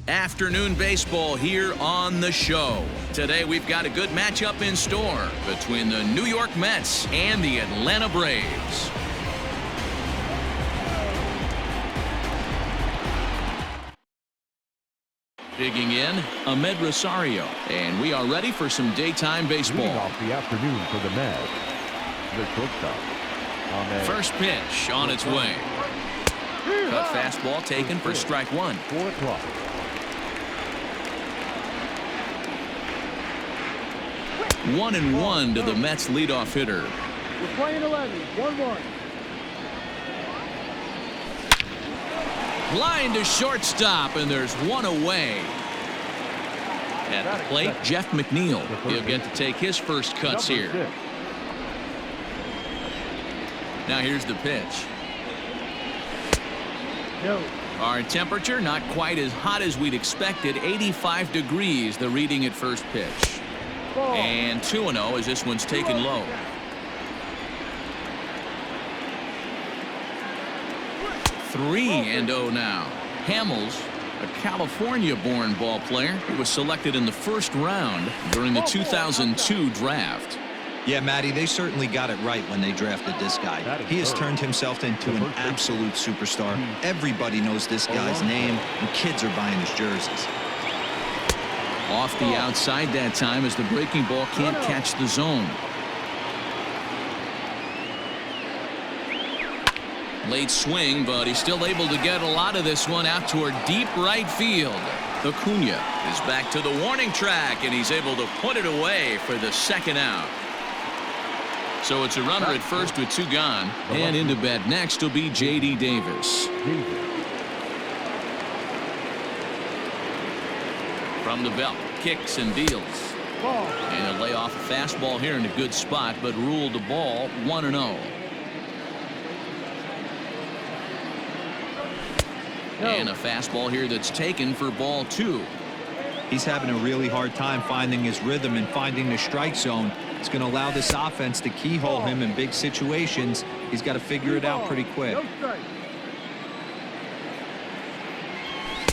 Afternoon baseball here on the show. Today we've got a good matchup in store between the New York Mets and the Atlanta Braves. Digging in, Ahmed Rosario, and we are ready for some daytime baseball. Leading off the afternoon for the Mets, the shortstop, Ahmed. First pitch on its way. Cut fastball taken for strike one. 4 o'clock. One and one to the Mets leadoff hitter. We're playing 11, 1-1. Line to shortstop, and there's one away. At the plate, Jeff McNeil. He'll get to take his first cuts here. Now here's the pitch. No. Our temperature not quite as hot as we'd expected. 85 degrees, the reading at first pitch. Ball. And 2-0 as this one's taken low. 3-0 now. Hamels, a California-born ball player who was selected in the first round during the 2002 draft. Yeah, Matty, they certainly got it right when they drafted this guy. He has turned himself into an absolute superstar. Everybody knows this guy's name, and kids are buying his jerseys. Off the outside that time as the breaking ball can't catch the zone. Late swing, but he's still able to get a lot of this one out toward deep right field. Acuna is back to the warning track, and he's able to put it away for the second out. So it's a runner at first with 2 gone, and into bat next will be J.D. Davis. From the belt, kicks and deals. And he'll lay off a fastball here in a good spot, but ruled the ball 1-0. And a fastball here that's taken for ball 2. He's having a really hard time finding his rhythm and finding the strike zone. It's going to allow this offense to keyhole him in big situations. He's got to figure it out pretty quick.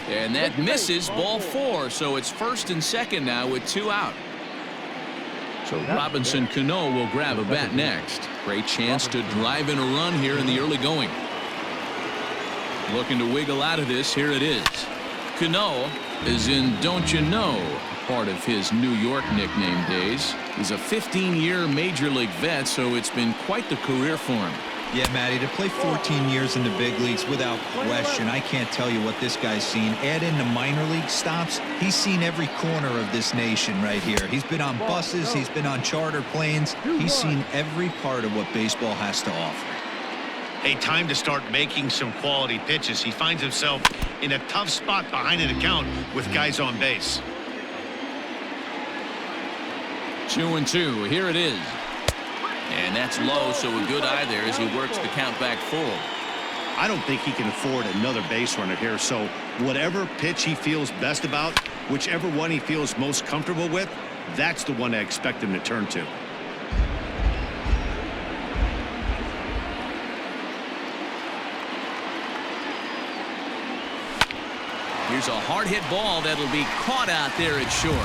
And that misses, ball 4, so it's first and second now with 2 out. So Robinson Cano will grab a bat next. Great chance to drive in a run here in the early going. Looking to wiggle out of this, here it is. Cano is in Don't You Know, part of his New York nickname days. He's a 15-year major league vet, so it's been quite the career for him. Yeah, Matty, to play 14 years in the big leagues without question, I can't tell you what this guy's seen. Add in the minor league stops, he's seen every corner of this nation right here. He's been on buses, he's been on charter planes. He's seen every part of what baseball has to offer. Hey, time to start making some quality pitches. He finds himself in a tough spot behind an account with guys on base. 2-2. Here it is. And that's low, so a good eye there as he works the count back full. I don't think he can afford another base runner here, so whatever pitch he feels best about, whichever one he feels most comfortable with, that's the one I expect him to turn to. Here's a hard-hit ball that'll be caught out there at short.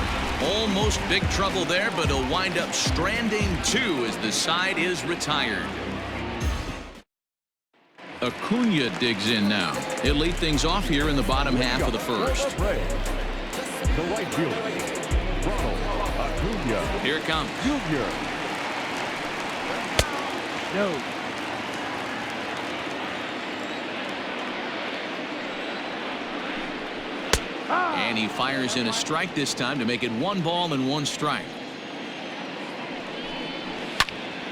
Almost big trouble there, but he'll wind up stranding 2 as the side is retired. Acuna digs in now. He'll lead things off here in the bottom half of the first. The right fielder, Ronald Acuna. Here it comes. Junior. No. And he fires in a strike this time to make it 1 ball and 1 strike.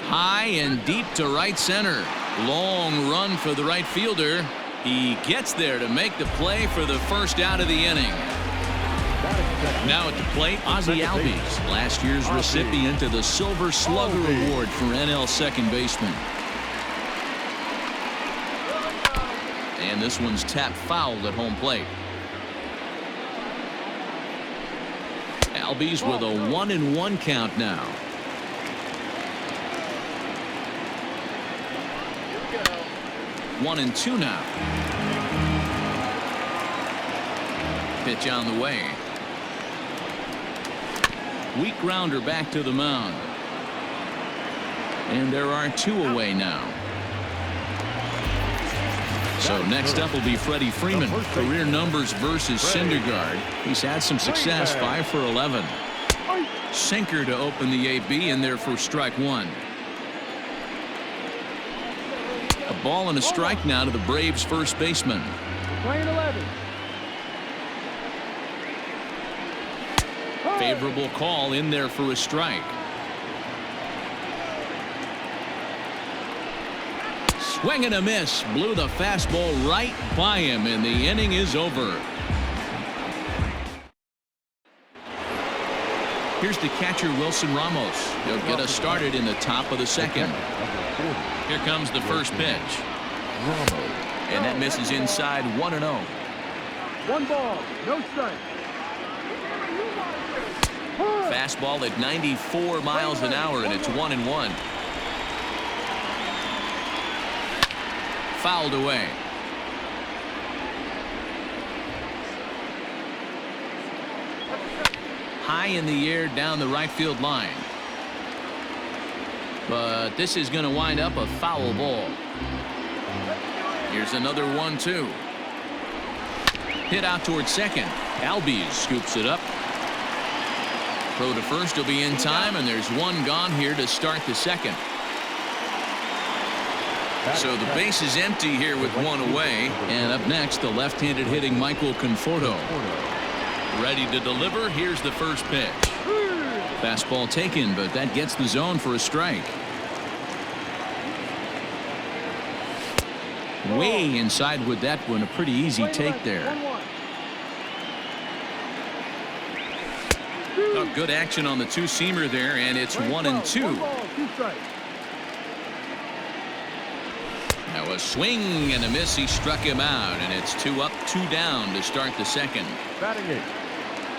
High and deep to right center. Long run for the right fielder. He gets there to make the play for the first out of the inning. Now at the plate, Ozzie Albies, last year's recipient of the Silver Slugger Award for NL second baseman. And this one's tapped foul at home plate. Albies with a 1-1 count now. One and 2 now. Pitch on the way. Weak grounder back to the mound. And there are 2 away now. So next up will be Freddie Freeman. Career numbers versus Syndergaard. He's had some success, 5 for 11. Sinker to open the AB, and there for strike 1. A ball and a strike now to the Braves first baseman. Playing 11. Favorable call in there for a strike. Swing and a miss. Blew the fastball right by him, and the inning is over. Here's the catcher, Wilson Ramos. He'll get us started in the top of the second. Here comes the first pitch. And that misses inside 1-0. 1 ball, no strike. Fastball at 94 miles an hour, and it's 1-1. Fouled away. High in the air down the right field line. But this is going to wind up a foul ball. Here's another 1-2. Hit out towards second. Albies scoops it up. Throw to first will be in time, and there's 1 gone here to start the second. So the base is empty here with 1 away. And up next, the left-handed hitting Michael Conforto. Ready to deliver. Here's the first pitch. Fastball taken, but that gets the zone for a strike. Way inside with that one. A pretty easy take there. Oh, good action on the 2-seamer there, and it's 1-2. Now a swing and a miss. He struck him out, and it's 2 up, 2 down to start the second.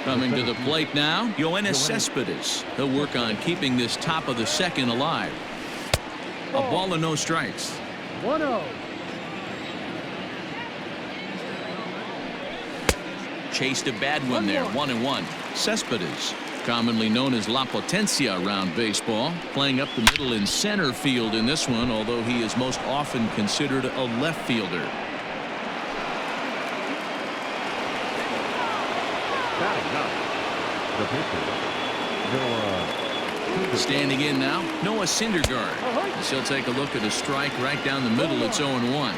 Coming to the plate now, Yoenis Cespedes. He'll work on keeping this top of the second alive. A ball and no strikes. 1-0. Chased a bad one there. 1-1. Cespedes, commonly known as La Potencia around baseball, playing up the middle in center field in this one, although he is most often considered a left fielder. Standing in now, Noah Syndergaard. As he'll take a look at a strike right down the middle. It's 0-1.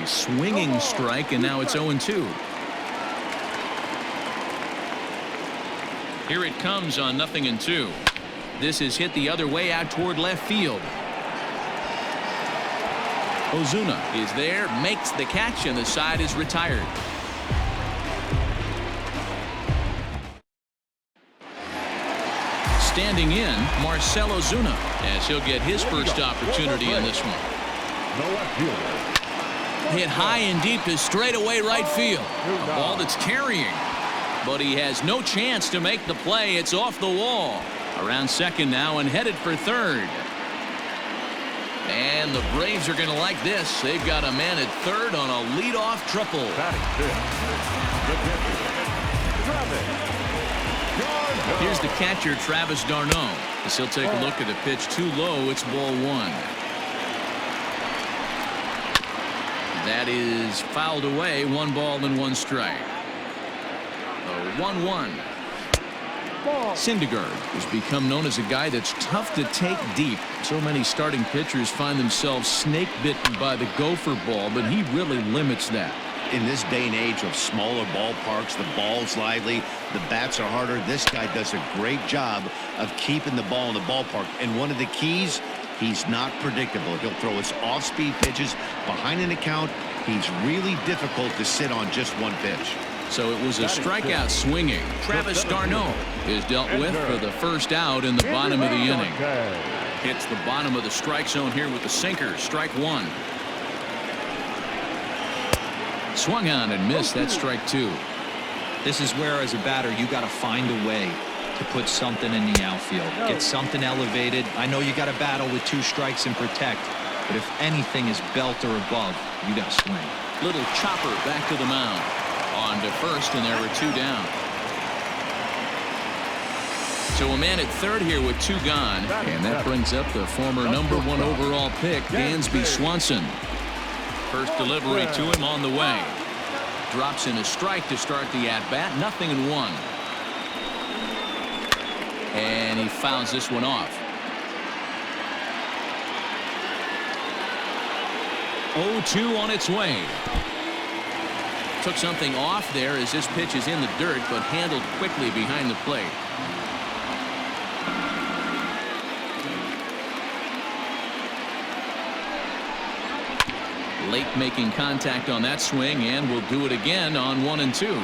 A swinging strike, and now it's 0-2. Here it comes on 0-2. This is hit the other way out toward left field. Ozuna is there, makes the catch, and the side is retired. Standing in, Marcell Ozuna, as he'll get his first opportunity in this one. Hit high and deep to straightaway right field. A ball that's carrying, but he has no chance to make the play. It's off the wall. Around second now and headed for third. And the Braves are going to like this. They've got a man at third on a leadoff triple. Here's the catcher, Travis d'Arnaud. As he'll take a look at a pitch too low. It's ball 1. That is fouled away. 1 ball and 1 strike. 1-1. Syndergaard has become known as a guy that's tough to take deep. So many starting pitchers find themselves snake bitten by the gopher ball, but he really limits that. In this day and age of smaller ballparks, the ball's lively, the bats are harder. This guy does a great job of keeping the ball in the ballpark. And one of the keys, he's not predictable. He'll throw his off-speed pitches behind an account. He's really difficult to sit on just one pitch. So it was a strikeout swinging. Travis d'Arnaud is dealt with for the first out in the bottom of the inning. Hits the bottom of the strike zone here with the sinker. Strike 1. Swung on and missed. That's strike 2. This is where, as a batter, you got to find a way to put something in the outfield. Get something elevated. I know you got to battle with 2 strikes and protect, But if anything is belt or above, you got to swing. Little chopper back to the mound. On to first, and there were 2 down. So a man at third here with 2 gone. And that brings up the former #1 overall pick, Dansby Swanson. First delivery to him on the way. Drops in a strike to start the at-bat. 0-1. And he fouls this one off. 0-2 on its way. Took something off there as this pitch is in the dirt, but handled quickly behind the plate. Late making contact on that swing, and will do it again on 1-2.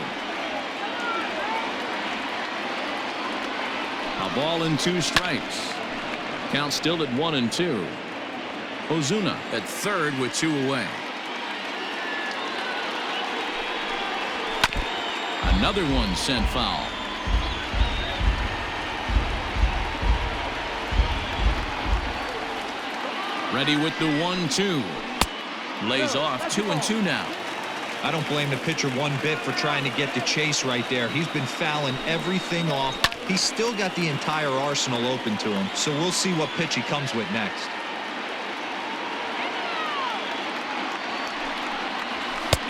A ball and 2 strikes. Count still at 1-2. Ozuna at third with 2 away. Another one sent foul. Ready with the 1-2. Lays off 2-2 now. I don't blame the pitcher one bit for trying to get the chase right there. He's been fouling everything off. He's still got the entire arsenal open to him. So we'll see what pitch he comes with next.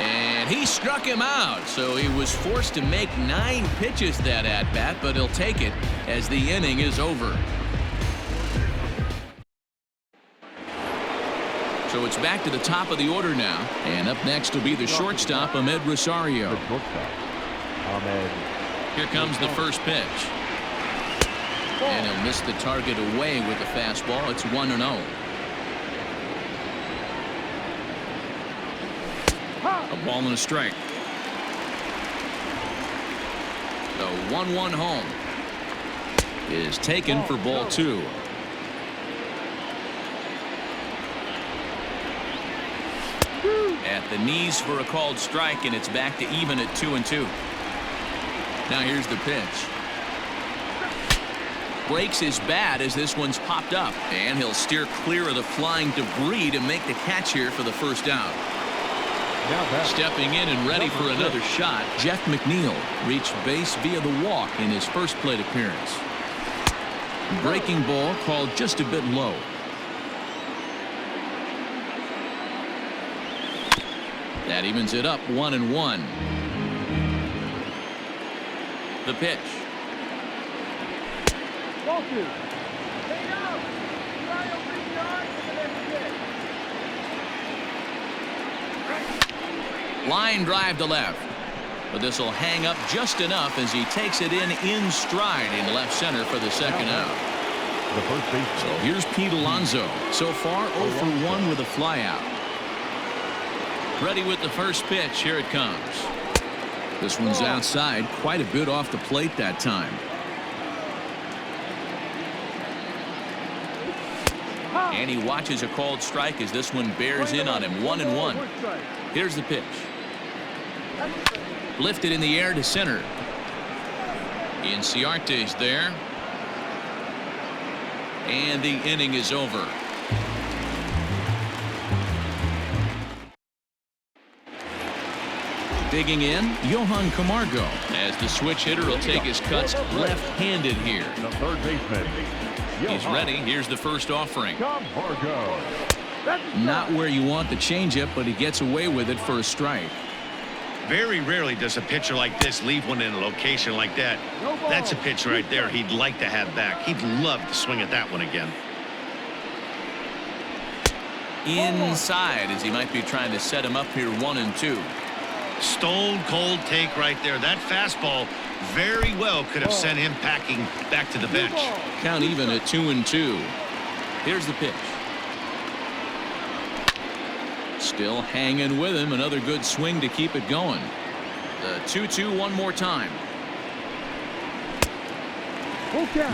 And he struck him out. So he was forced to make 9 pitches that at bat, but he'll take it as the inning is over. So it's back to the top of the order now. And up next will be the shortstop, Ahmed Rosario. The shortstop, Ahmed. Here comes the first pitch. And he'll miss the target away with the fastball. It's 1-0. A ball and a strike. The 1-1 home is taken for ball 2. At the knees for a called strike, and it's back to even at 2-2. Now here's the pitch. Breaks his bat as this one's popped up, and he'll steer clear of the flying debris to make the catch here for the first out. Stepping in and ready for another shot, Jeff McNeil reached base via the walk in his first plate appearance. Breaking ball called just a bit low. That evens it up 1-1. The pitch. Line drive to left. But this will hang up just enough as he takes it in stride in left center for the second out. The first base. So here's Pete Alonso. So far 0 for 1 with a flyout. Ready with the first pitch. Here it comes. This one's outside, quite a bit off the plate that time. And he watches a called strike as this one bears in on him. 1-1. Here's the pitch. Lifted in the air to center. Inciarte's there. And the inning is over. Digging in, Johan Camargo, as the switch hitter will take his cuts left-handed here. The third baseman. He's ready. Here's the first offering. Camargo. Not where you want the changeup, but he gets away with it for a strike. Very rarely does a pitcher like this leave one in a location like that. That's a pitch right there he'd like to have back. He'd love to swing at that one again. Inside, as he might be trying to set him up here 1-2. Stone cold take right there. That fastball very well could have sent him packing back to the bench. Count even at 2-2. Here's the pitch. Still hanging with him. Another good swing to keep it going. The 2-2 one more time.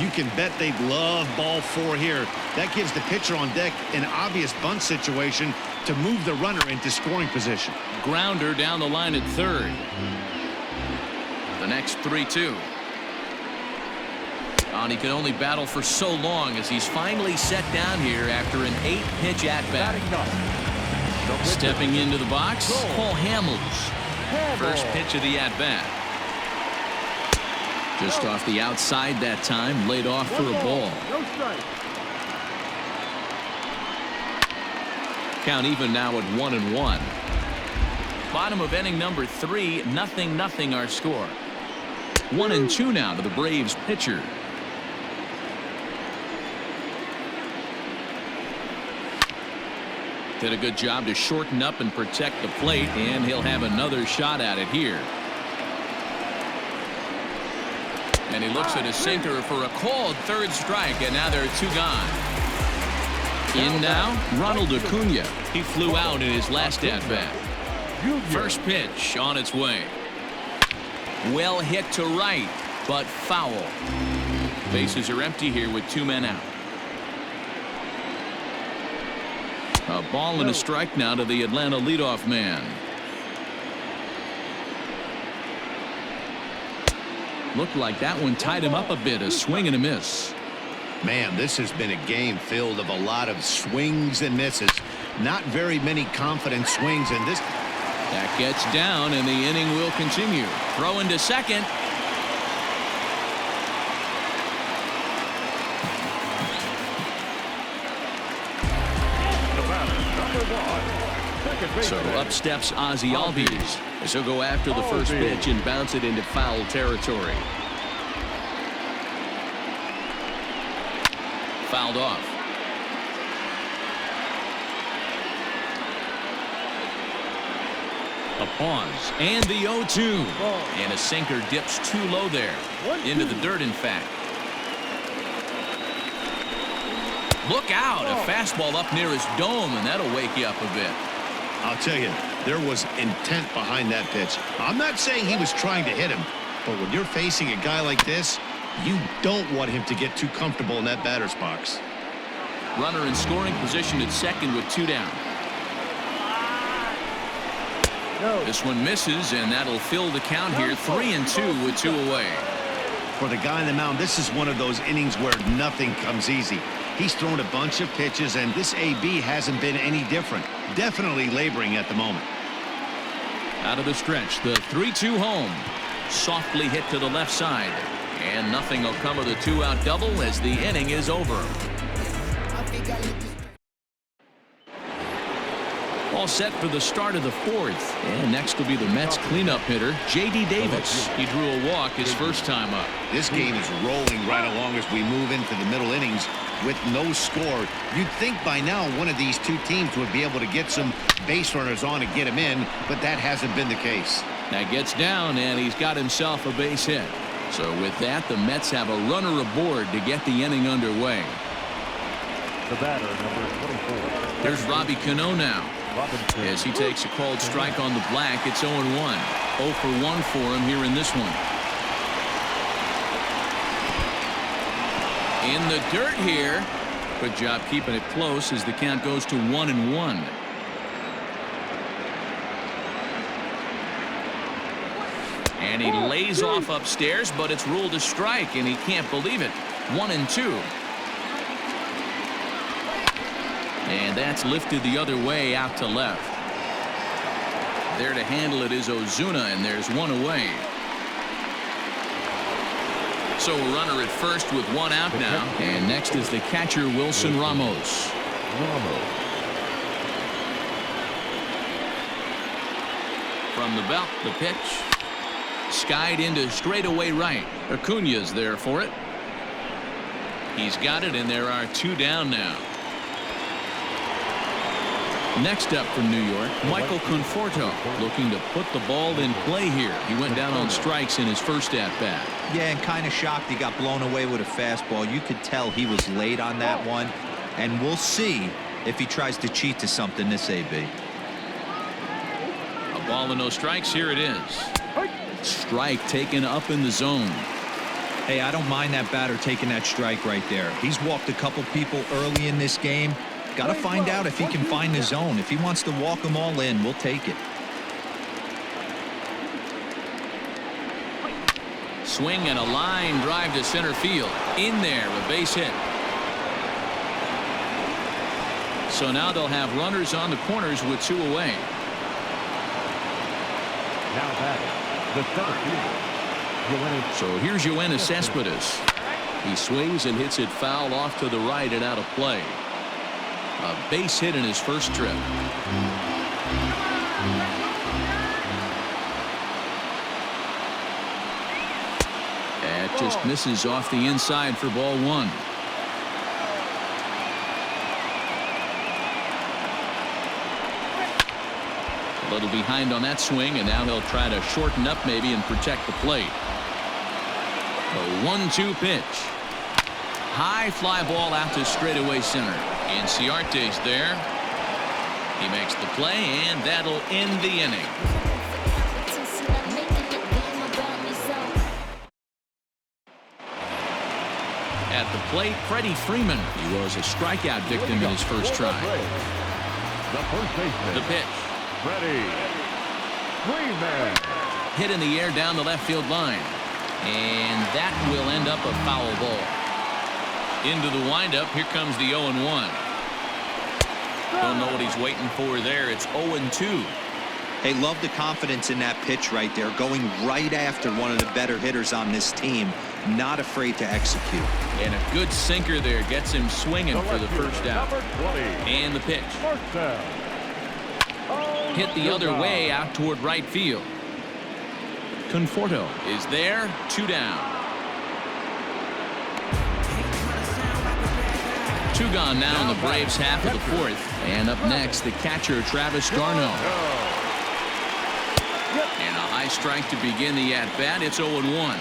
You can bet they'd love ball 4 here. That gives the pitcher on deck an obvious bunt situation to move the runner into scoring position. Grounder down the line at third. The next 3-2. And he can only battle for so long as he's finally set down here after an 8-pitch at-bat. Stepping into the box, Paul Hamels. First pitch of the at-bat. Just off the outside that time, laid off for a ball. No strike. Count even now at 1-1. Bottom of inning number 3, 0-0 our score. 1-2 now to the Braves pitcher. Did a good job to shorten up and protect the plate, and he'll have another shot at it here. And he looks at his sinker for a called third strike, and now there are 2 gone. In now, Ronald Acuna. He flew out in his last at-bat. First pitch on its way. Well hit to right, but foul. Bases are empty here with 2 men out. A ball and a strike now to the Atlanta leadoff man. Looked like that one tied him up a bit. A swing and a miss. Man, this has been a game filled of a lot of swings and misses. Not very many confident swings in this. That gets down, and the inning will continue. Throw into second. So up steps Ozzie Albies as he'll go after the first pitch and bounce it into foul territory. Fouled off. A pause and the 0-2, and a sinker dips too low there, into the dirt in fact. Look out, a fastball up near his dome, and that'll wake you up a bit. I'll tell you, there was intent behind that pitch. I'm not saying he was trying to hit him, but when you're facing a guy like this, you don't want him to get too comfortable in that batter's box. Runner in scoring position at second with 2 down. This one misses, and that'll fill the count here. 3-2 with 2 away. For the guy on the mound, this is one of those innings where nothing comes easy. He's thrown a bunch of pitches, and this AB hasn't been any different. Definitely laboring at the moment. Out of the stretch, the 3-2 home. Softly hit to the left side. And nothing will come of the 2-out double as the inning is over. All set for the start of the 4th. And next will be the Mets cleanup hitter, J.D. Davis. He drew a walk his first time up. This game is rolling right along as we move into the middle innings with no score. You'd think by now one of these 2 teams would be able to get some base runners on and get him in, but that hasn't been the case. That gets down, and he's got himself a base hit. So with that, the Mets have a runner aboard to get the inning underway. The batter, number 24. There's Robbie Cano now. As he takes a called strike on the black, it's 0-1. 0 for 1 for him here in this one. In the dirt here. Good job keeping it close as the count goes to 1-1. And he lays off upstairs, but it's ruled a strike, and he can't believe it. 1-2. And that's lifted the other way out to left. There to handle it is Ozuna, and there's 1 away. So a runner at first with 1 out now. And next is the catcher, Wilson Ramos. From the belt, the pitch. Skied into straightaway right. Acuna's there for it. He's got it, and there are 2 down now. Next up from New York, Michael Conforto, looking to put the ball in play here. He went down on strikes in his first at-bat. Yeah, and kind of shocked he got blown away with a fastball. You could tell he was late on that one, and we'll see if he tries to cheat to something this AB. A ball and no strikes. Here it is. Strike taken up in the zone. Hey, I don't mind that batter taking that strike right there. He's walked a couple people early in this game. Got to find out if he can find the zone. If he wants to walk them all in, we'll take it. Swing and a line drive to center field. In there, a base hit. So now they'll have runners on the corners with 2 away. Now batting, the center fielder. So here's Yoenis Cespedes. He swings and hits it foul off to the right and out of play. A base hit in his first trip. That just misses off the inside for ball 1. A little behind on that swing, and now he'll try to shorten up maybe and protect the plate. The 1-2 pitch. High fly ball out to straightaway center. Inciarte's there. He makes the play, and that'll end the inning. At the plate, Freddie Freeman. He was a strikeout victim in his first try. The first baseman. The pitch. Freddie Freeman. Hit in the air down the left field line. And that will end up a foul ball. Into the windup. Here comes the 0-1. Don't know what he's waiting for there. It's 0-2. Hey, love the confidence in that pitch right there. Going right after one of the better hitters on this team. Not afraid to execute. And a good sinker there gets him swinging for the first out. And the pitch. Hit the other way out toward right field. Conforto is there. 2 down. 2 gone now in the Braves half of the 4th. And up next, the catcher Travis d'Arnaud. And a high strike to begin the at-bat. It's 0-1.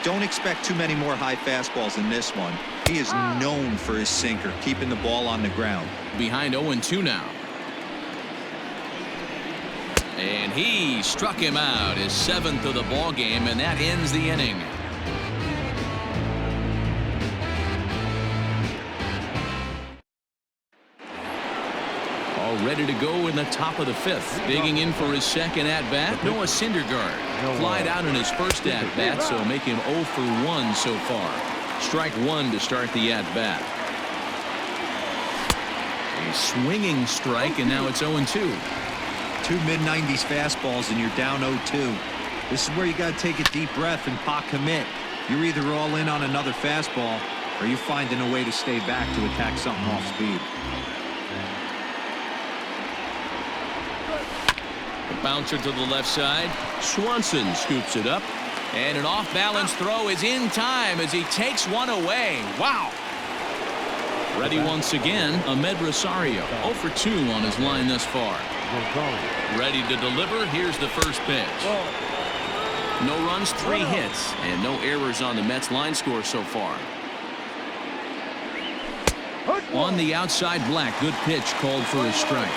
Don't expect too many more high fastballs in this one. He is known for his sinker, keeping the ball on the ground. Behind 0-2 now. And he struck him out, his 7th of the ball game, and that ends the inning. All ready to go in the top of the 5th. Digging in for his second at-bat, Noah Syndergaard. Flied out in his first at-bat, so make him 0 for 1 so far. Strike 1 to start the at-bat. A swinging strike, and now it's 0-2. 2 mid-90s fastballs and you're down 0-2. This is where you got to take a deep breath and pot commit. You're either all in on another fastball or you're finding a way to stay back to attack something off speed. A bouncer to the left side. Swanson scoops it up. And an off-balance throw is in time as he takes one away. Wow. Ready once again, Ahmed Rosario. 0 for 2 on his line thus far. Ready to deliver. Here's the first pitch. No runs, 3 hits, and no errors on the Mets line score so far. On the outside, Black. Good pitch called for a strike.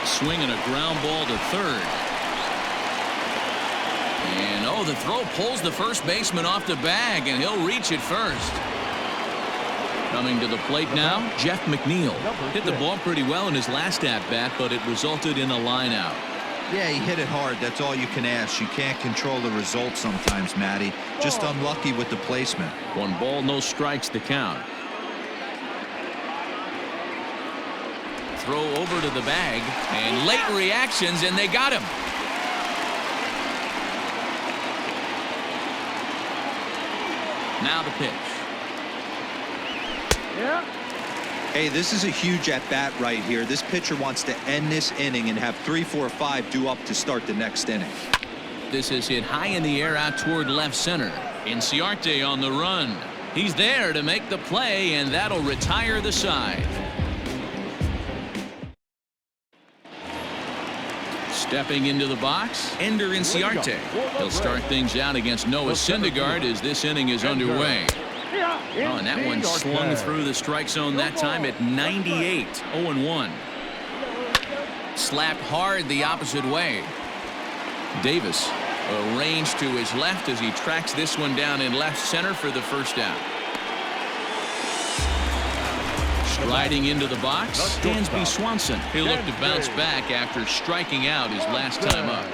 Swing and a ground ball to third. And oh, the throw pulls the first baseman off the bag, and he'll reach it first. Coming to the plate now, Jeff McNeil. Hit the ball pretty well in his last at-bat, but it resulted in a line out. Yeah, he hit it hard. That's all you can ask. You can't control the result sometimes, Matty. Just unlucky with the placement. 1 ball, no strikes to count. Throw over to the bag, and late reactions, and they got him. Now the pitch. Hey, this is a huge at-bat right here. This pitcher wants to end this inning and have 3, 4, 5 due up to start the next inning. This is hit high in the air out toward left center. Inciarte on the run. He's there to make the play, and that'll retire the side. Stepping into the box, Ender Inciarte. He'll start things out against Noah Syndergaard as this inning is underway. Oh, and that one slung through the strike zone that time at 98. 0-1. Slapped hard the opposite way. Davis arranged to his left as he tracks this one down in left center for the first out. Riding into the box, Dansby Swanson. He'll look to bounce back after striking out his last time up.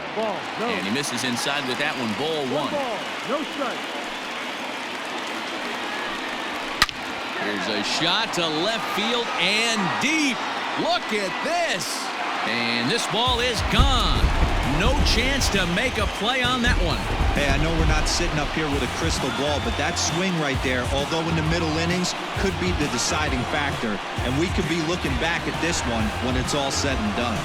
And he misses inside with that one. Ball one. No strike. Here's a shot to left field and deep. Look at this. And this ball is gone. No chance to make a play on that one. Hey, I know we're not sitting up here with a crystal ball, but that swing right there, although in the middle innings, could be the deciding factor. And we could be looking back at this one when it's all said and done.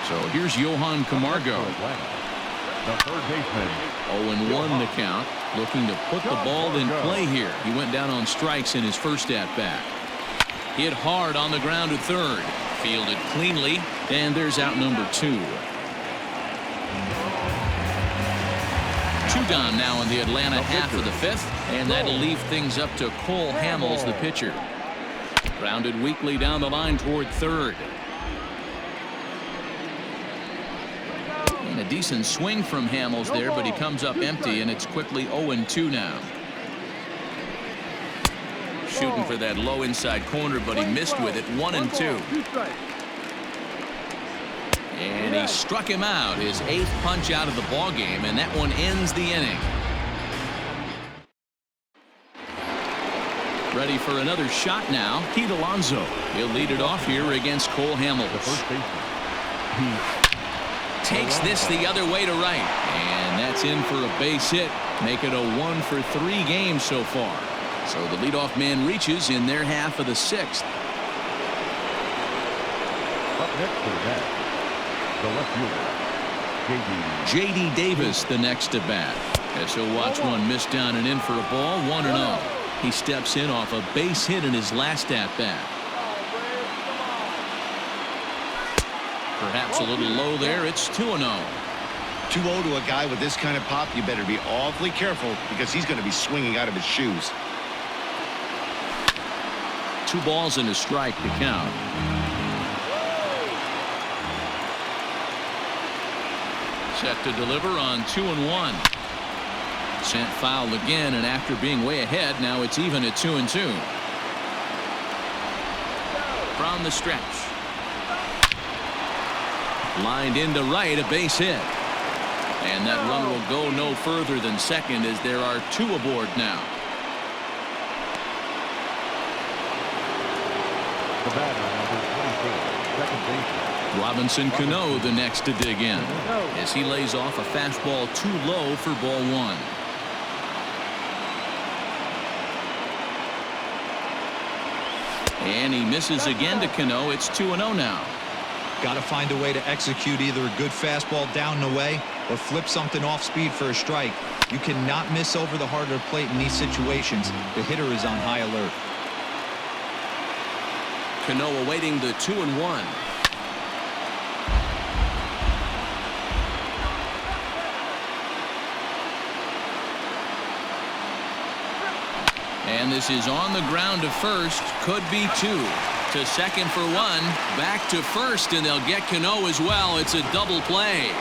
So here's Johan Camargo. The third baseman. 0-1 the count. Looking to put the ball in play here. He went down on strikes in his first at-bat. Hit hard on the ground to third. Fielded cleanly. And there's out number 2. 2 gone now in the Atlanta half of the 5th. And that'll leave things up to Cole Hamels, the pitcher. Grounded weakly down the line toward third. And a decent swing from Hamels there, but he comes up empty, and it's quickly 0-2 now. Shooting for that low inside corner, but he missed with it. 1-2. And he struck him out, his 8th punch out of the ball game, and that one ends the inning. Ready for another shot now. Pete Alonso. He'll lead it off here against Cole Hamels. The first baseman. Takes this the other way to right, and that's in for a base hit. Make it a 1-for-3 game so far. So the leadoff man reaches in their half of the 6th. Up next to the bat, the left fielder, J.D. Davis the next to bat, as he'll watch one miss down and in for a ball. 1-0. He steps in off a base hit in his last at bat. Perhaps a little low there. It's 2-0. 2-0 to a guy with this kind of pop. You better be awfully careful because he's going to be swinging out of his shoes. 2 balls and a strike to count. Set to deliver on 2-1. Sent foul again, and after being way ahead, now it's even at 2-2. From the stretch. Lined into right, a base hit. And that runner will go no further than second as there are 2 aboard now. the batter, number 24, second baseman. Robinson Cano the next to dig in as he lays off a fastball too low for ball 1. And he misses again to Cano. It's 2-0 now. Got to find a way to execute either a good fastball down and away or flip something off speed for a strike. You cannot miss over the heart of the plate in these situations. The hitter is on high alert. Cano awaiting the 2-1. And this is on the ground to first. Could be 2. To second for 1. Back to first, and they'll get Cano as well. It's a double play.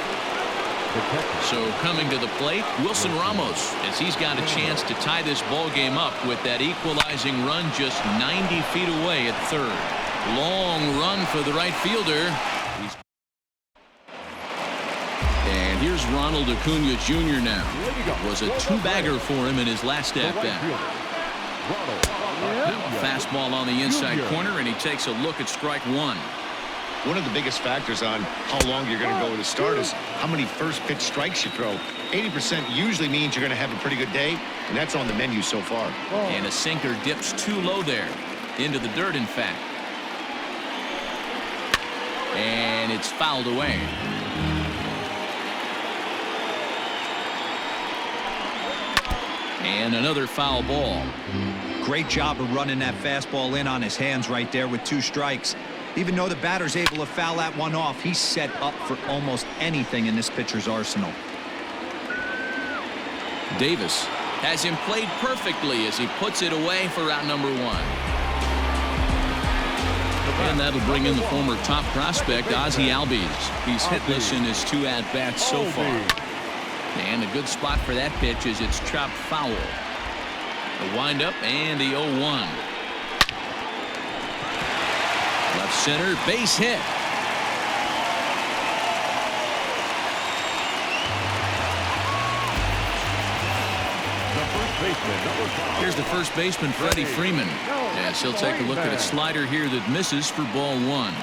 So coming to the plate, Wilson Ramos, as he's got a chance to tie this ball game up with that equalizing run just 90 feet away at third. Long run for the right fielder. And here's Ronald Acuna Jr. now. Was a 2-bagger for him in his last at-bat. Fastball on the inside corner, and he takes a look at strike 1. One of the biggest factors on how long you're going to go with a start is how many first pitch strikes you throw. 80% usually means you're going to have a pretty good day, and that's on the menu so far. And a sinker dips too low there. Into the dirt, in fact. And it's fouled away. And another foul ball. Great job of running that fastball in on his hands right there with 2 strikes. Even though the batter's able to foul that one off, he's set up for almost anything in this pitcher's arsenal. Davis has him played perfectly as he puts it away for out number 1. And that'll bring in the former top prospect, Ozzie Albies. He's hitless in his 2 at-bats so far. And a good spot for that pitch as it's chopped foul. The windup and the 0-1. Left center, base hit. Here's the first baseman, Freddie Freeman. Yes, he'll take a look at a slider here that misses for ball 1.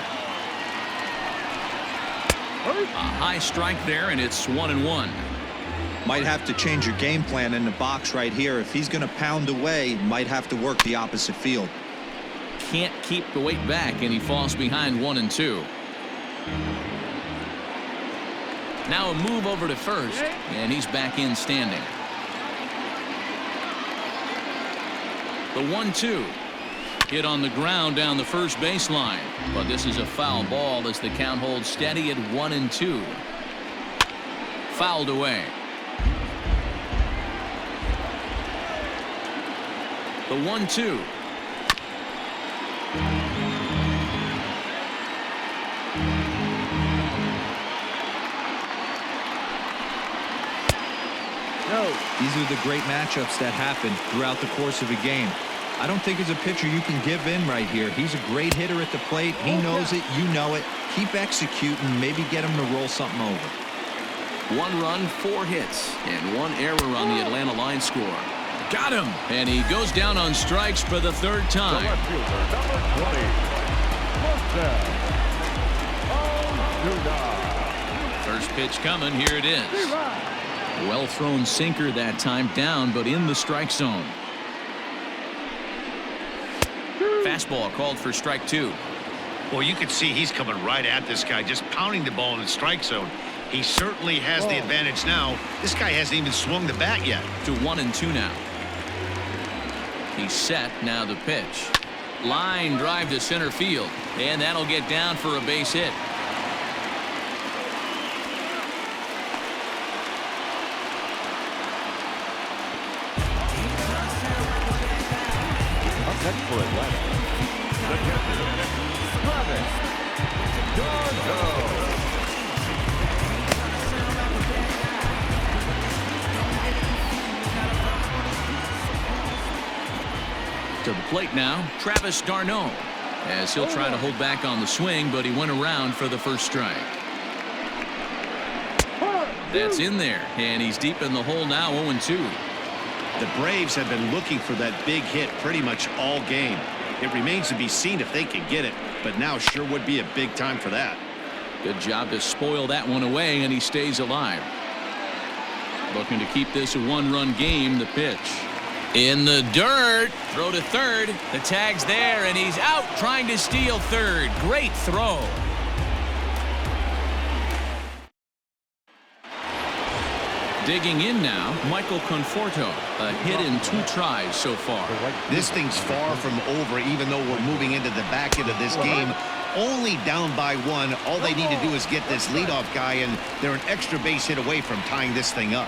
A high strike there, and it's 1-1. Might have to change your game plan in the box right here. If he's going to pound away, might have to work the opposite field. Can't keep the weight back, and he falls behind 1-2. Now a move over to first, and he's back in standing. The 1-2. Hit on the ground down the first baseline, but this is a foul ball as the count holds steady at 1-2. Fouled away. The 1-2. These are the great matchups that happen throughout the course of a game. I don't think as a pitcher you can give in right here. He's a great hitter at the plate. He knows it. You know it. Keep executing. Maybe get him to roll something over. 1 run, 4 hits, and 1 error on the Atlanta line score. Got him, and he goes down on strikes for the 3rd time. First pitch coming. Here it is. Well thrown sinker that time, down but in the strike zone. Fastball called for strike 2. Well, you can see he's coming right at this guy, just pounding the ball in the strike zone. He certainly has the advantage now. This guy hasn't even swung the bat yet. To 1-2 now. He's set. Now the pitch. Line drive to center field, and that'll get down for a base hit. Next for Atlanta, the catcher, Travis d'Arnaud. To the plate now, Travis d'Arnaud, as he'll try to hold back on the swing, but he went around for the first strike. That's in there, and he's deep in the hole now, 0-2. The Braves have been looking for that big hit pretty much all game. It remains to be seen if they can get it, but now sure would be a big time for that. Good job to spoil that one away, and he stays alive. Looking to keep this a 1-run game. The pitch. In the dirt. Throw to third. The tag's there, and he's out trying to steal third. Great throw. Digging in now, Michael Conforto. A hit in 2 tries so far. This thing's far from over, even though we're moving into the back end of this game. Only down by 1. All they need to do is get this leadoff guy, and they're an extra base hit away from tying this thing up.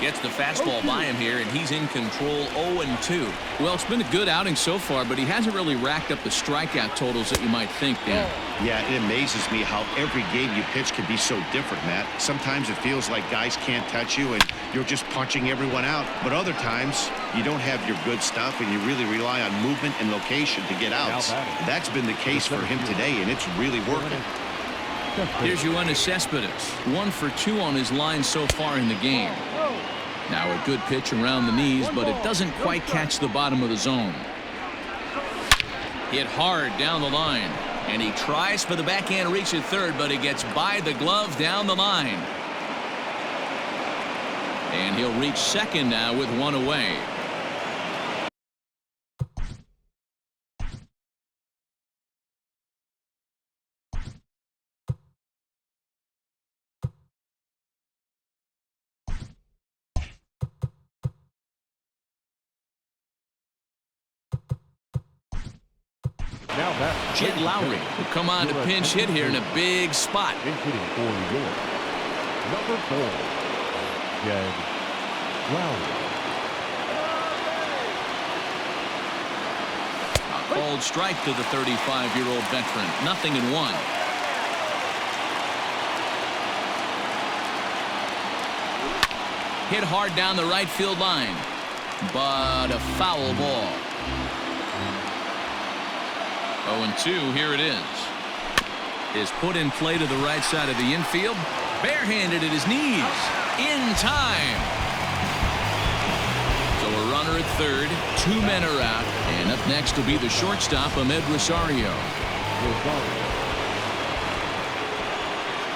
Gets the fastball by him here, and he's in control. 0-2. Well, it's been a good outing so far, but he hasn't really racked up the strikeout totals that you might think, Dan. Yeah, it amazes me how every game you pitch can be so different, Matt. Sometimes it feels like guys can't touch you and you're just punching everyone out. But other times you don't have your good stuff and you really rely on movement and location to get outs. That's been the case for him today, and it's really working. Here's Yoenis Cespedes. 1 for 2 on his line so far in the game. Now a good pitch around the knees, but it doesn't quite catch the bottom of the zone. Hit hard down the line, and he tries for the backhand reach at third, but he gets by the glove down the line. And he'll reach second now with 1 away. Jed Lowry will come on to pinch hit here in a big spot. Hitting for New York, number 4, Jed Lowry. A called strike to the 35-year-old veteran. 0-1. Hit hard down the right field line, but a foul ball. 0-2, here it is. Is put in play to the right side of the infield. Barehanded at his knees. In time. So a runner at third. 2 men are out. And up next will be the shortstop, Ahmed Rosario.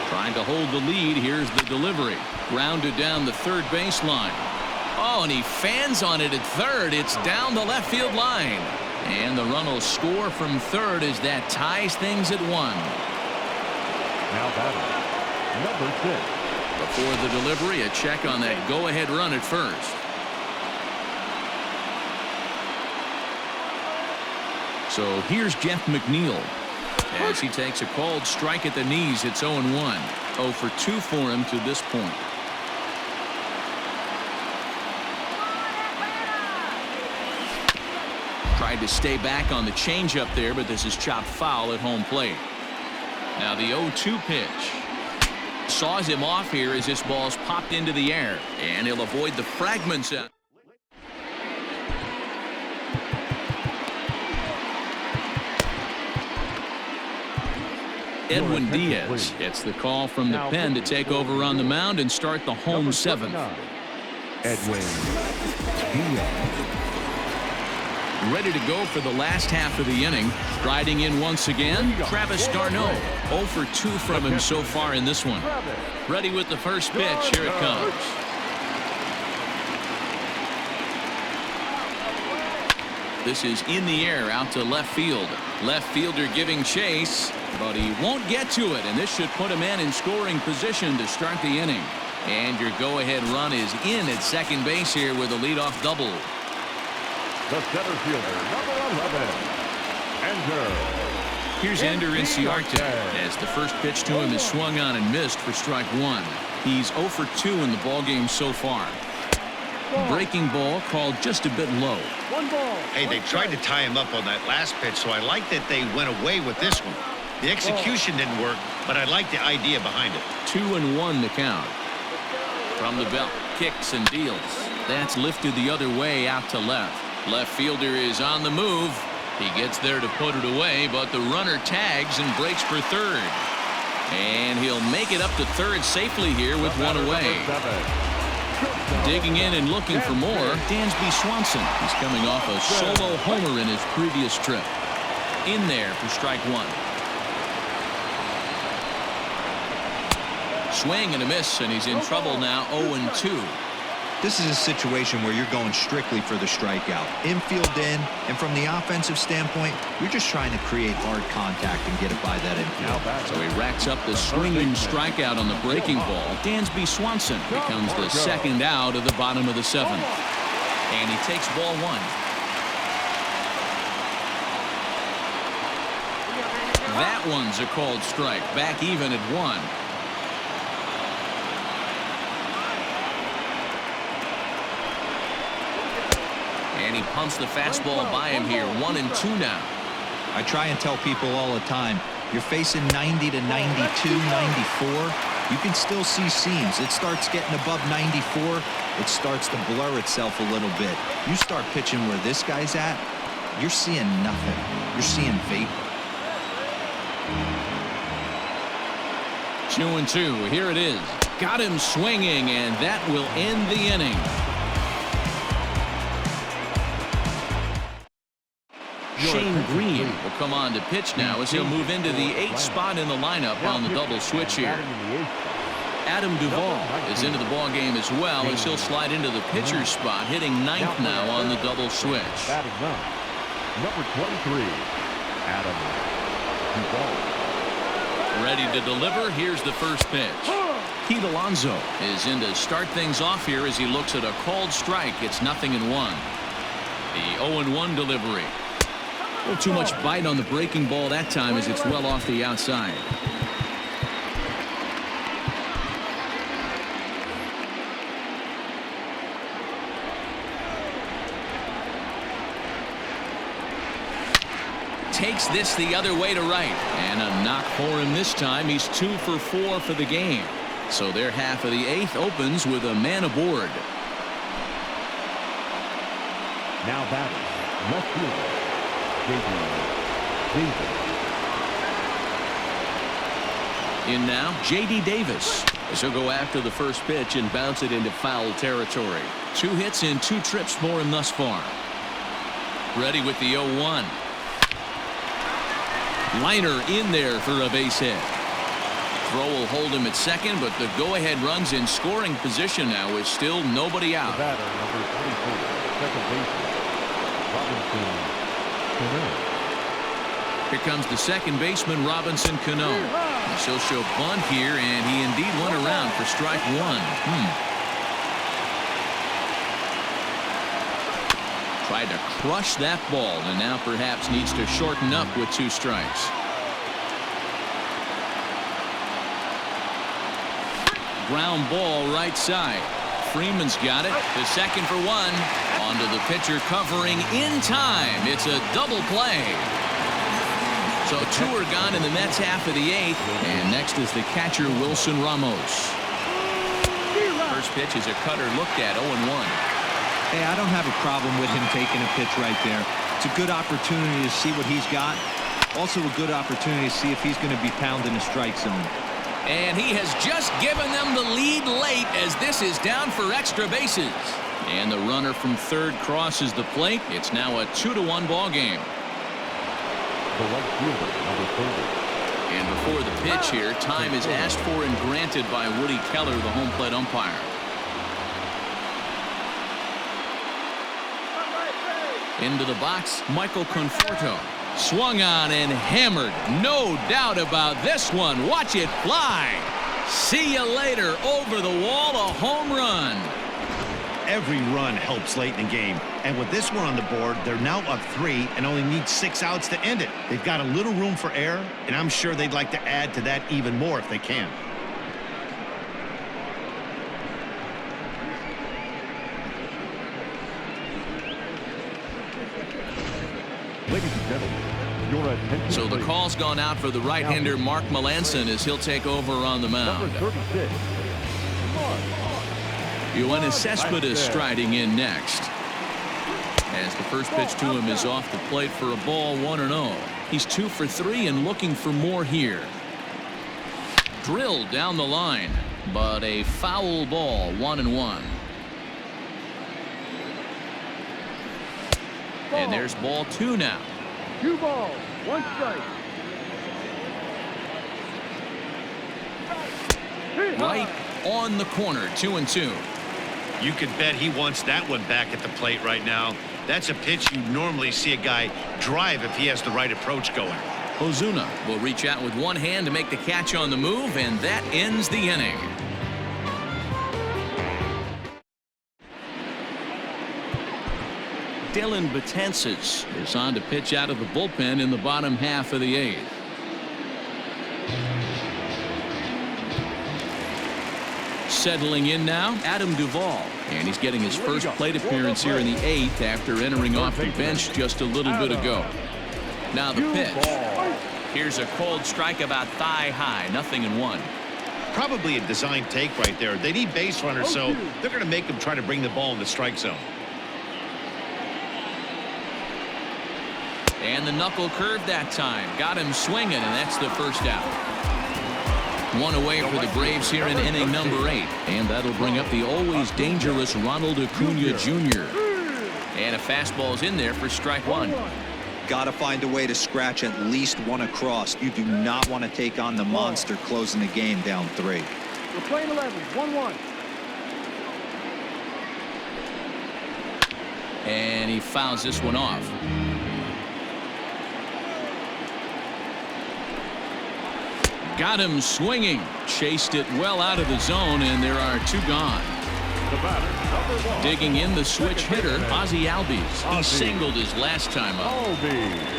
Trying to hold the lead. Here's the delivery. Grounded down the third baseline. Oh, and he fans on it at third. It's down the left field line. And the run will score from third as that ties things at 1. Now batting, number 6. Before the delivery, a check on that go-ahead run at first. So here's Jeff McNeil. As he takes a called strike at the knees, it's 0-1. 0 for 2 for him to this point. Tried to stay back on the changeup there, but this is chopped foul at home plate. Now the 0-2 pitch. Saws him off here as this ball's popped into the air, and he'll avoid the fragments out. Edwin Diaz gets the call from the pen to take over on the mound and start the home 7th. Edwin Diaz. Ready to go for the last half of the inning. Riding in once again, Travis d'Arnaud. 0 for 2 from him so far in this one. Ready with the first pitch. Here it comes. This is in the air out to left field. Left fielder giving chase, but he won't get to it, and this should put a man in scoring position to start the inning. And your go-ahead run is in at second base here with a leadoff double. The center fielder, number 11, Ender. Here's Ender Inciarte as the first pitch to him is swung on and missed for strike 1. He's 0 for 2 in the ballgame so far. Breaking ball called just a bit low. 1 ball. Hey, they tried to tie him up on that last pitch, so I like that they went away with this one. The execution didn't work, but I like the idea behind it. 2-1 the count. From the belt, kicks and deals. That's lifted the other way out to left. Left fielder is on the move. He gets there to put it away, but the runner tags and breaks for third. And he'll make it up to third safely here with one away. Digging in and looking for more, Dansby Swanson. He's coming off a solo homer in his previous trip. In there for strike 1. Swing and a miss, and he's in trouble now. 0-2. This is a situation where you're going strictly for the strikeout. Infield in, and from the offensive standpoint, you're just trying to create hard contact and get it by that infield. So he racks up the swinging strikeout on the breaking ball. Dansby Swanson becomes the second out of the bottom of the 7th. And he takes ball 1. That one's a called strike. Back even at 1. And he pumps the fastball by him here. 1-2 now. I try and tell people all the time, you're facing 90 to 92, 94. You can still see seams. It starts getting above 94. It starts to blur itself a little bit. You start pitching where this guy's at, you're seeing nothing. You're seeing vapor. 2-2. Here it is. Got him swinging, and that will end the inning. Shane Green will come on to pitch now as he'll move into the 8th spot in the lineup on the double switch here. Adam Duvall is into the ball game as well as he'll slide into the pitcher's spot, hitting 9th now on the double switch. Number 23, Adam Duvall. Ready to deliver. Here's the first pitch. Pete Alonso is in to start things off here as he looks at a called strike. It's 0-1. The 0-1 delivery. A little too much bite on the breaking ball that time as it's well off the outside. Takes this the other way to right, and a knock for him this time. He's 2 for 4 for the game. So their half of the 8th opens with a man aboard. Now batting, left fielder, J.D. Davis. In now, J.D. Davis. As he'll go after the first pitch and bounce it into foul territory. 2 hits in 2 trips for him thus far. Ready with the 0-1. Liner in there for a base hit. Throw will hold him at second, but the go-ahead run's in scoring position now with still nobody out. The batter, number 24, second baseman, Robinson Cano. Here comes the second baseman, Robinson Cano. He'll show bunt here, and he indeed went around for strike 1. Tried to crush that ball, and now perhaps needs to shorten up with 2 strikes. Ground ball right side. Freeman's got it to second for 1. Onto the pitcher covering in time. It's a double play. So 2 are gone in the Mets half of the 8th. And next is the catcher, Wilson Ramos. First pitch is a cutter looked at, 0-1. Hey, I don't have a problem with him taking a pitch right there. It's a good opportunity to see what he's got. Also a good opportunity to see if he's going to be pounding the strike zone. And he has just given them the lead late as this is down for extra bases. And the runner from third crosses the plate. It's now a 2-1 ball game. The right fielder, number 30. And before the pitch here, time is asked for and granted by Woody Keller, the home plate umpire. Into the box, Michael Conforto. Swung on and hammered. No doubt about this one. Watch it fly. See you later. Over the wall, a home run. Every run helps late in the game. And with this one on the board, they're now up 3 and only need 6 outs to end it. They've got a little room for error, and I'm sure they'd like to add to that even more if they can. Ladies and gentlemen, your attention. So the call's gone out for the right-hander Mark Melanson as he'll take over on the mound. Number 36. Yoenis Cespedes striding in next. As the first pitch to him is off the plate for a ball, 1-0. He's 2 for 3 and looking for more here. Drilled down the line, but a foul ball, 1-1. And there's ball 2 now. 2 balls, 1 strike. Right on the corner, 2-2. You could bet he wants that one back at the plate right now. That's a pitch you normally see a guy drive if he has the right approach going. Ozuna will reach out with one hand to make the catch on the move, and that ends the inning. Dylan Betances is on to pitch out of the bullpen in the bottom half of the 8th. Settling in now, Adam Duvall. And he's getting his first plate appearance here in the 8th after entering off the bench just a little bit ago. Now the pitch. Here's a cold strike about thigh high, 0-1. Probably a design take right there. They need base runners, so they're going to make him try to bring the ball in the strike zone. And the knuckle curve that time. Got him swinging, and that's the first out. 1 away for the Braves here in inning number 8. And that'll bring up the always dangerous Ronald Acuna Jr. And a fastball's in there for strike 1. Got to find a way to scratch at least 1 across. You do not want to take on the monster closing the game down 3. We're playing 11, 1-1. And he fouls this one off. Got him swinging. Chased it well out of the zone, and there are 2 gone. Digging in the switch hitter, Ozzie Albies. He singled his last time up.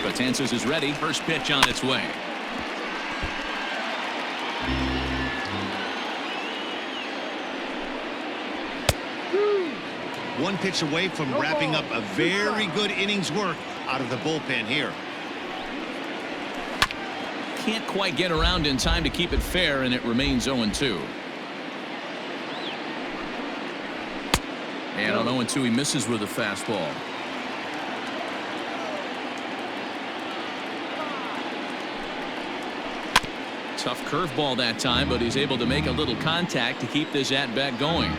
Betances is ready. First pitch on its way. One pitch away from wrapping up a very good innings work out of the bullpen here. Can't quite get around in time to keep it fair, and it remains 0-2. And on 0-2, he misses with a fastball. Tough curveball that time, but he's able to make a little contact to keep this at-bat going.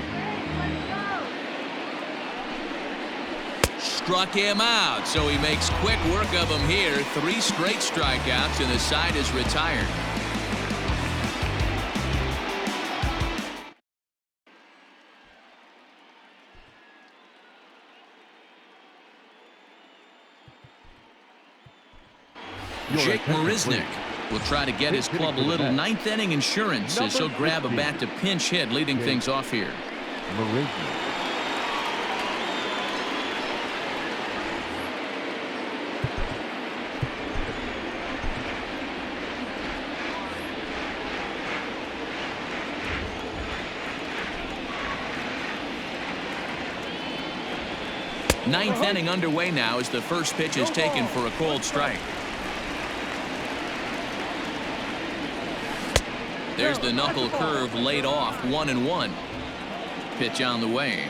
Struck him out, so he makes quick work of him here. 3 straight strikeouts, and the side is retired. Jake Marisnick will try to get his club a little ninth-inning insurance as he'll grab a bat to pinch hit, leading things off here. Ninth inning underway now as the first pitch is taken for a cold strike. There's the knuckle curve laid off, 1-1. Pitch on the way.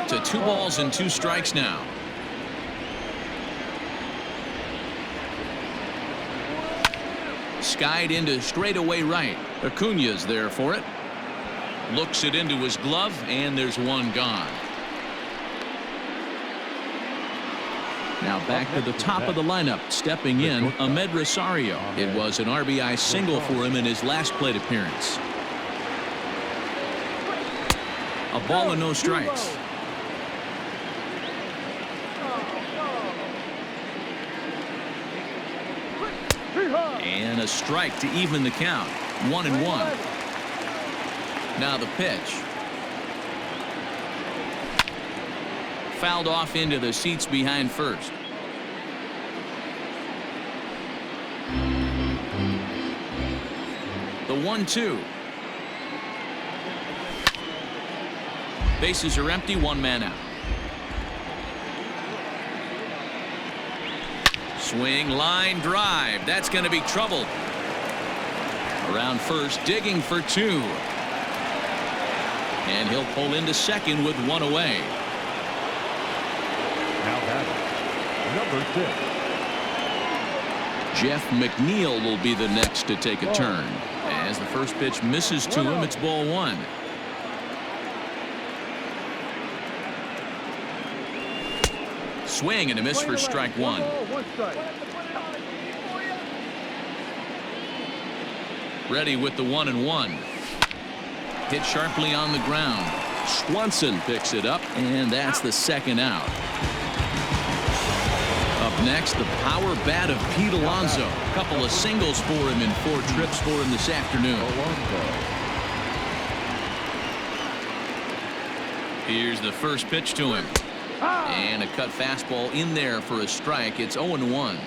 To 2 balls and 2 strikes now. Skied into straightaway right. Acuña's there for it. Looks it into his glove, and there's one gone. Now back to the top of the lineup. Stepping in, Ahmed Rosario. It was an RBI single for him in his last plate appearance. A ball and no strikes. And a strike to even the count. 1-1. Now the pitch. Fouled off into the seats behind first. The 1-2. Bases are empty, 1 man out. Swing, line drive. That's going to be trouble. Around first, digging for 2. And he'll pull into second with 1 away. Now batting, number 6. Jeff McNeil will be the next to take a turn. As the first pitch misses to him, it's ball 1. Swing and a miss for strike 1. Ready with the 1-1. Hit sharply on the ground. Swanson picks it up, and that's the second out. Up next, the power bat of Pete Alonso. A couple of singles for him in 4 trips for him this afternoon. Here's the first pitch to him. And a cut fastball in there for a strike. It's 0-1.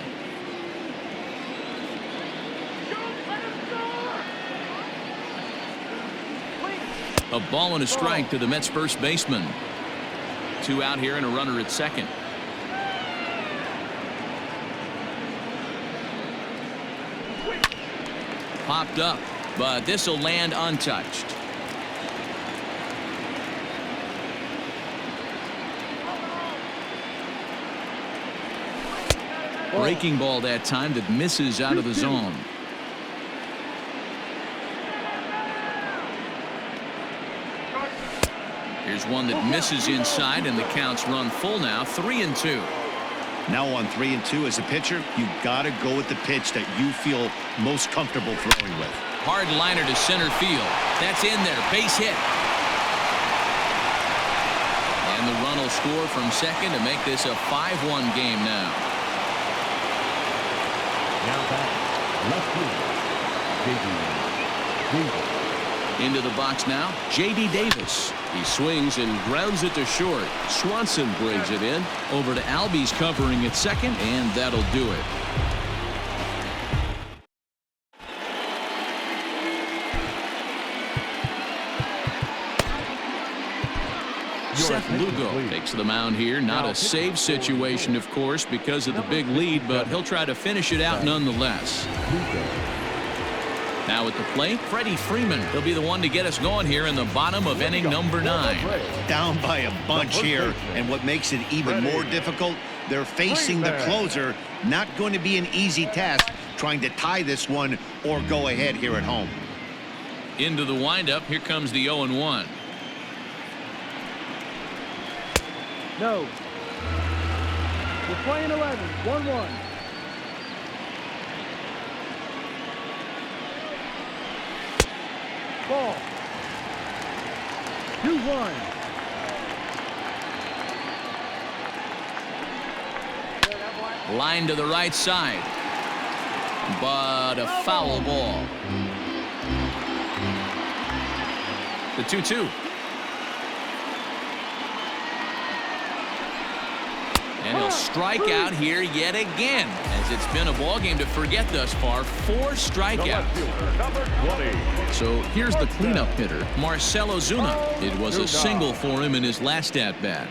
A ball and a strike to the Mets first baseman. 2 out here and a runner at second. Popped up, but this will land untouched. Breaking ball that time that misses out of the zone. Here's one that misses inside, and the count's run full now. 3-2. Now on 3-2 as a pitcher, you got to go with the pitch that you feel most comfortable throwing with. Hard liner to center field. That's in there. Base hit. And the run will score from second to make this a 5-1 game now. Now back, left fielder, J.D. Into the box now, J.D. Davis. He swings and grounds it to short. Swanson brings it in. Over to Albies covering at second, and that'll do it. Seth Lugo takes the mound here. Not a save situation, of course, because of the big lead, but he'll try to finish it out nonetheless. Now at the plate, Freddie Freeman. He'll be the one to get us going here in the bottom of inning number 9. Down by a bunch here, and what makes it even more difficult, they're facing the closer. Not going to be an easy task trying to tie this one or go ahead here at home. Into the windup. Here comes the 0-1. No. We're playing 11. 1-1. Ball. 2-1. Line to the right side. But a foul ball. The 2-2. And he'll strike out here yet again, as it's been a ball game to forget thus far. 4 strikeouts. So here's the cleanup hitter, Marcell Ozuna. It was a single for him in his last at-bat.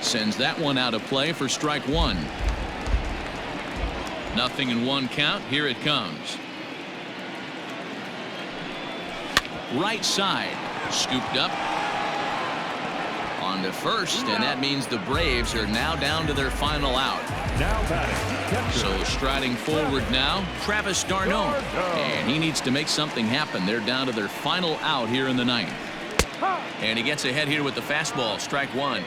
Sends that one out of play for strike 1. 0-1 count. Here it comes. Right side. Scooped up. On to first, and that means the Braves are now down to their final out. So striding forward now, Travis d'Arnaud. And he needs to make something happen. They're down to their final out here in the 9th. And he gets ahead here with the fastball. Strike 1.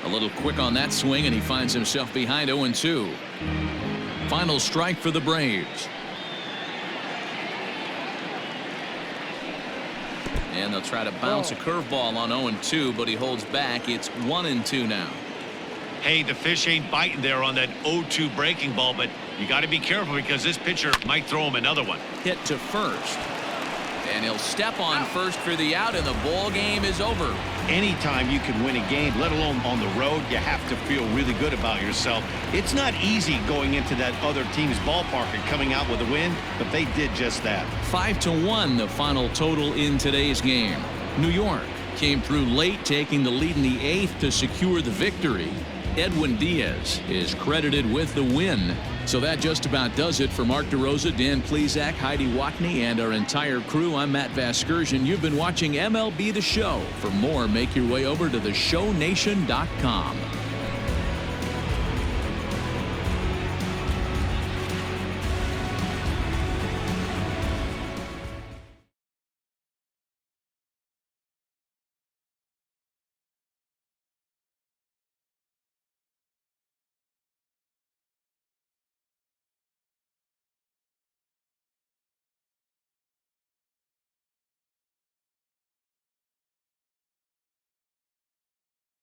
A little quick on that swing, and he finds himself behind 0-2. Final strike for the Braves. And they'll try to bounce a curveball on 0-2, but he holds back. It's 1-2 now. Hey, the fish ain't biting there on that 0-2 breaking ball, but you got to be careful because this pitcher might throw him another one. Hit to first. And he'll step on first for the out, and the ball game is over. Anytime you can win a game, let alone on the road, you have to feel really good about yourself. It's not easy going into that other team's ballpark and coming out with a win, but they did just that. 5-1 the final total in today's game. New York came through late, taking the lead in the 8th to secure the victory. Edwin Diaz is credited with the win. So that just about does it for Mark DeRosa, Dan Plesac, Heidi Watney, and our entire crew. I'm Matt Vasgersian. You've been watching MLB The Show. For more, make your way over to theshownation.com.